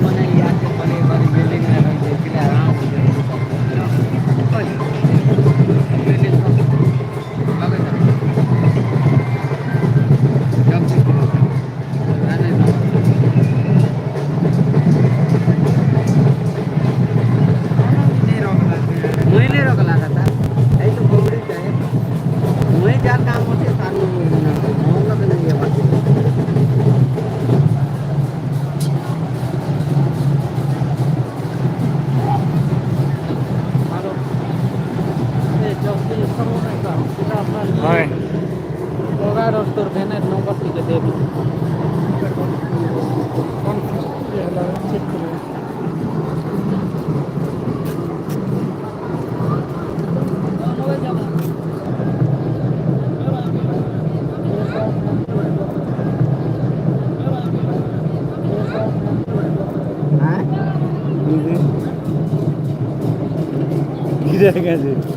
मने याद के पले बारी बिल्डिंग में रह के लिए आराम से ओए बिल्डिंग का लगे था जब से रहने ना मुझे ले रोक लगा था ऐ तो बौड़ी चाहे मुझे क्या काम होते सानू होगा भी नहीं है बात হয় তোর ভ্যানের নম্বর থেকে দেবি চেক করে হ্যাঁ কি জায়গা আছে